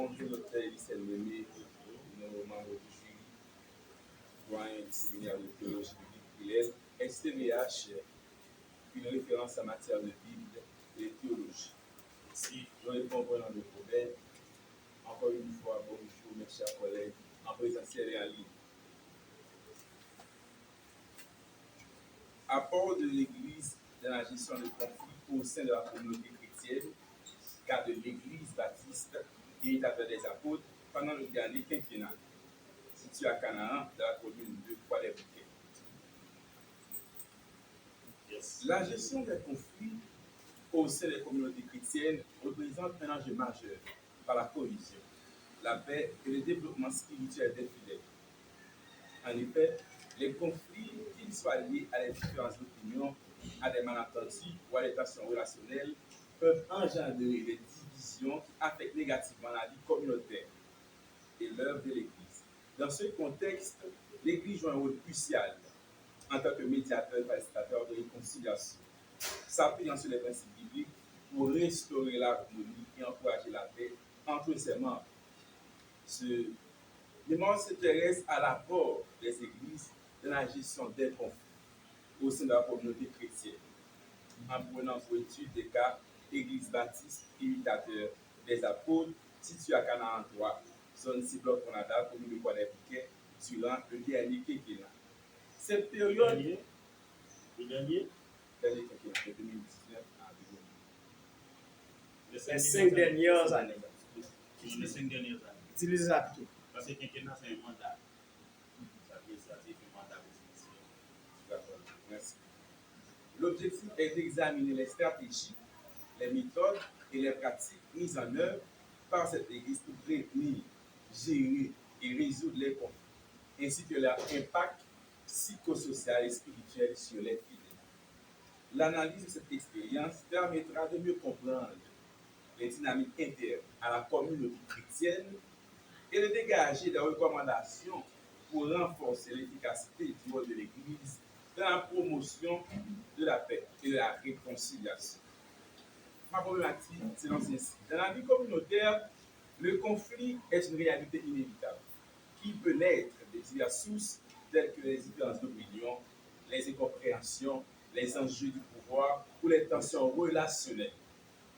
Bonjour, docteur Elise Elmemi, nos membres du jury, doyen du séminaire de théologie biblique, STVH, une référence en matière de Bible et de théologie. Si je réponds au nom de problème, encore une fois, bonjour mes chers collègues, en présentiel et en ligne. Apport de l'Église dans la gestion des conflits au sein de la communauté chrétienne, car de l'Église baptiste, imitateur des apôtres, pendant le dernier quinquennat, situé à Canaan, dans la commune de Croix-des-Bouquets. La gestion des conflits au sein des communautés chrétiennes représente un enjeu majeur par la cohésion, la paix et le développement spirituel des fidèles. En effet, les conflits, qu'ils soient liés à des différences d'opinion, à des malentendus ou à des tensions relationnelles, peuvent engendrer des divisions qui affectent négativement la vie communautaire et l'œuvre de l'Église. Dans ce contexte, l'Église joue un rôle crucial en tant que médiateur et facilitateur de réconciliation, s'appuyant sur les principes bibliques pour restaurer l'harmonie et encourager la paix entre ses membres. Le monde s'intéresse à l'apport des églises dans la gestion des conflits au sein de la communauté chrétienne, en prenant pour étude des cas Église baptiste imitateur des apôtres située à Canaan 3, zone Cibloc Canada, commune de Croix-des-Bouquets, durant le dernier quinquennat. Cette période. Le dernier quinquennat de 2019 à 2020. Les 5 dernières années. Les 5 dernières années. Utilisez ça plutôt. Parce que quinquennat, c'est un mandat. Ça veut dire ça, c'est un mandat présidentiel. D'accord, merci. L'objectif est d'examiner les stratégies, les méthodes et les pratiques mises en œuvre par cette Église pour prévenir, gérer et résoudre les conflits, ainsi que leur impact psychosocial et spirituel sur les fidèles. L'analyse de cette expérience permettra de mieux comprendre les dynamiques internes à la communauté chrétienne et de dégager des recommandations pour renforcer l'efficacité du rôle de l'Église dans la promotion de la paix et de la réconciliation. Ma problématique, c'est celle-ci. Dans la vie communautaire, le conflit est une réalité inévitable qui peut naître de diverses sources telles que les différences d'opinion, les incompréhensions, les enjeux du pouvoir ou les tensions relationnelles.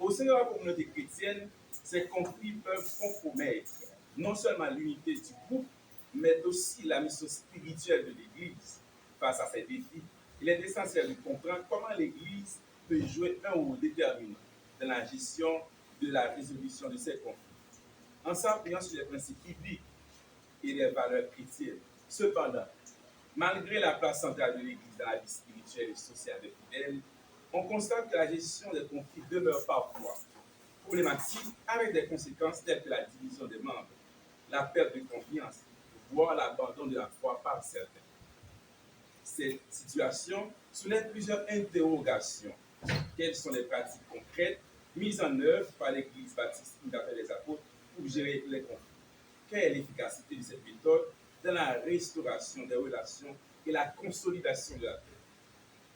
Au sein de la communauté chrétienne, ces conflits peuvent compromettre non seulement l'unité du groupe, mais aussi la mission spirituelle de l'Église. Face à ces défis, il est essentiel de comprendre comment l'Église peut jouer un rôle déterminant dans la gestion de la résolution de ces conflits, en s'appuyant sur les principes bibliques et les valeurs chrétiennes. Cependant, malgré la place centrale de l'Église dans la vie spirituelle et sociale des fidèles, on constate que la gestion des conflits demeure parfois problématique avec des conséquences telles que la division des membres, la perte de confiance, voire l'abandon de la foi par certains. Cette situation soulève plusieurs interrogations. Quelles sont les pratiques concrètes mises en œuvre par l'Église baptiste imitateur des apôtres pour gérer les conflits? Quelle est l'efficacité de cette méthode dans la restauration des relations et la consolidation de la paix?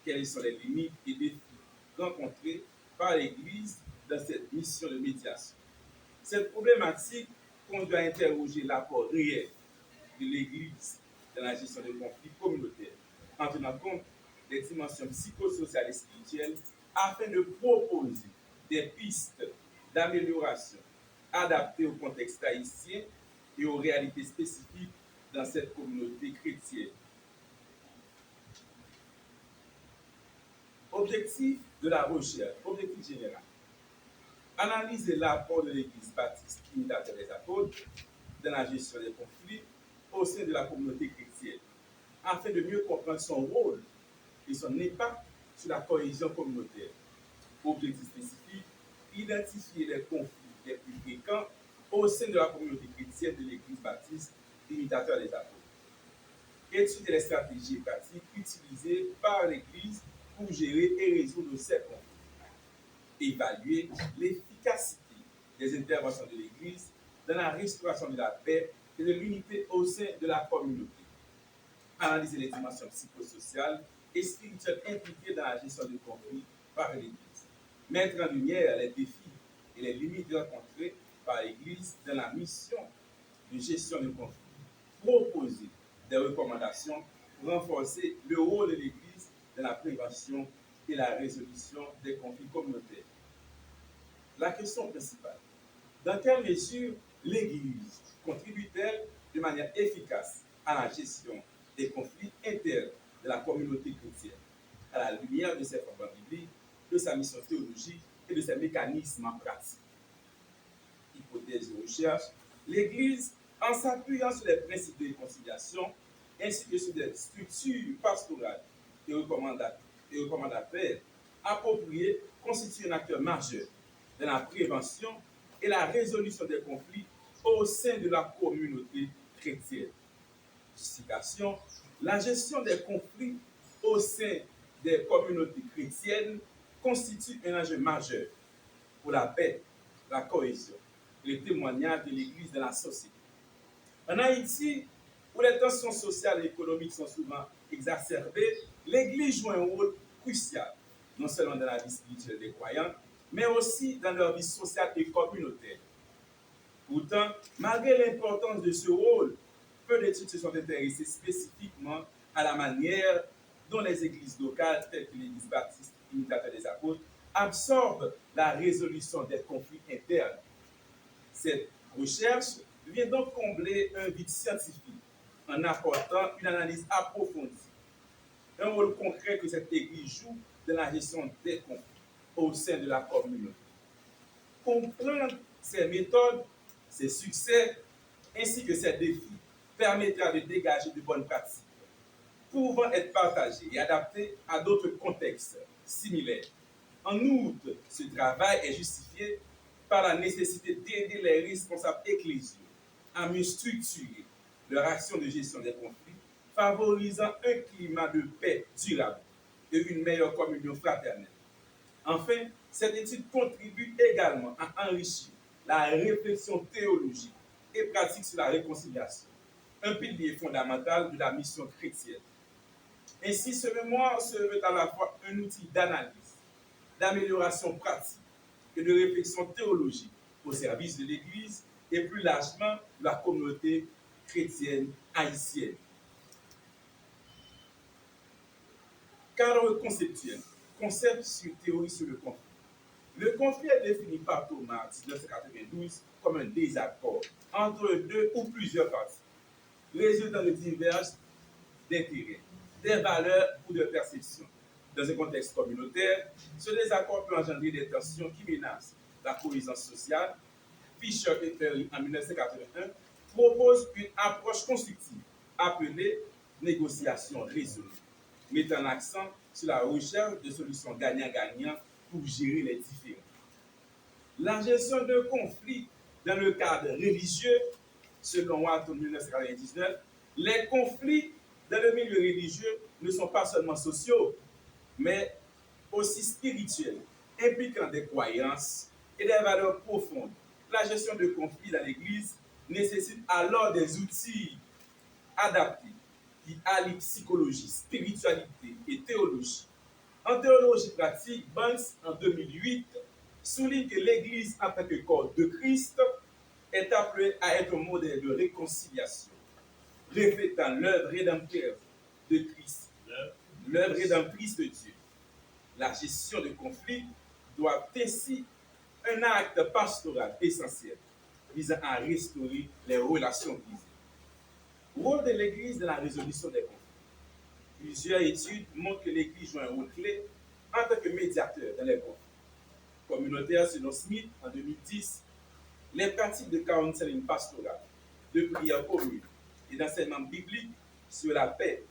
Quelles sont les limites et défis rencontrés par l'Église dans cette mission de médiation? Cette problématique conduit à interroger l'apport réel de l'Église dans la gestion des conflits communautaires, en tenant compte des dimensions psychosociales et spirituelles, afin de proposer des pistes d'amélioration adaptées au contexte haïtien et aux réalités spécifiques dans cette communauté chrétienne. Objectif de la recherche, objectif général. Analyser l'apport de l'Église baptiste imitateur des apôtres dans la gestion des conflits au sein de la communauté chrétienne, afin de mieux comprendre son rôle et son impact sur la cohésion communautaire. Objectif spécifique, identifier les conflits les plus fréquents au sein de la communauté chrétienne de l'Église baptiste imitateur des apôtres. Étudier les stratégies et pratiques utilisées par l'Église pour gérer et résoudre ces conflits. Évaluer l'efficacité des interventions de l'Église dans la restauration de la paix et de l'unité au sein de la communauté. Analyser les dimensions psychosociales et spirituelles impliquées dans la gestion des conflits par l'Église. Mettre en lumière les défis et les limites rencontrées par l'Église dans la mission de gestion de conflits. Proposer des recommandations pour renforcer le rôle de l'Église dans la prévention et la résolution des conflits communautaires. La question principale, dans quelle mesure l'Église contribue-t-elle de manière efficace à la gestion des conflits internes de la communauté chrétienne, à la lumière de ses fondements bibliques, de sa mission théologique et de ses mécanismes en pratique? Hypothèse de recherche, l'Église, en s'appuyant sur les principes de réconciliation ainsi que sur des structures pastorales et recommandataires appropriées, constitue un acteur majeur dans la prévention et la résolution des conflits au sein de la communauté chrétienne. Justification, la gestion des conflits au sein des communautés chrétiennes constitue un enjeu majeur pour la paix, la cohésion et le témoignage de l'Église dans la société. En Haïti, où les tensions sociales et économiques sont souvent exacerbées, l'Église joue un rôle crucial, non seulement dans la vie spirituelle des croyants, mais aussi dans leur vie sociale et communautaire. Pourtant, malgré l'importance de ce rôle, peu d'études se sont intéressées spécifiquement à la manière dont les églises locales, telles que l'Église baptiste imitateur des apôtres, absorbent la résolution des conflits internes. Cette recherche vient donc combler un vide scientifique en apportant une analyse approfondie, un rôle concret que cette Église joue dans la gestion des conflits au sein de la communauté. Comprendre ces méthodes, ses succès, ainsi que ses défis, permettra de dégager de bonnes pratiques, pouvant être partagées et adaptées à d'autres contextes similaires. En outre, ce travail est justifié par la nécessité d'aider les responsables ecclésiaux à mieux structurer leur action de gestion des conflits, favorisant un climat de paix durable et une meilleure communion fraternelle. Enfin, cette étude contribue également à enrichir la réflexion théologique et pratique sur la réconciliation, un pilier fondamental de la mission chrétienne. Ainsi, ce mémoire se veut à la fois un outil d'analyse, d'amélioration pratique et de réflexion théologique au service de l'Église et plus largement de la communauté chrétienne haïtienne. Cadre conceptuel, concept sur théorie sur le conflit. Le conflit est défini par Thomas en 1992 comme un désaccord entre deux ou plusieurs parties, résultant de divergences d'intérêts, des valeurs ou de perceptions. Dans un contexte communautaire, ce désaccord peut engendrer des tensions qui menacent la cohésion sociale. Fisher et Perry, en 1981, proposent une approche constructive appelée négociation résolue, mettant l'accent sur la recherche de solutions gagnant-gagnant pour gérer les différends. La gestion de conflits dans le cadre religieux, selon Watson 1999, les conflits dans le milieu religieux ne sont pas seulement sociaux, mais aussi spirituels, impliquant des croyances et des valeurs profondes. La gestion de conflits dans l'Église nécessite alors des outils adaptés qui allient psychologie, spiritualité et théologie. En théologie pratique, Banks, en 2008, souligne que l'Église, en tant que corps de Christ, est appelée à être un modèle de réconciliation, reflétant l'œuvre rédemptrice de Christ, l'œuvre rédemptrice de Dieu. La gestion de conflits doit ainsi un acte pastoral essentiel visant à restaurer les relations brisées. Rôle de l'Église dans la résolution des conflits. Plusieurs études montrent que l'Église joue un rôle clé en tant que médiateur dans les conflits. Communautaire selon Smith en 2010, les pratiques de counseling pastoral, de prière commune et d'enseignement biblique sur la paix,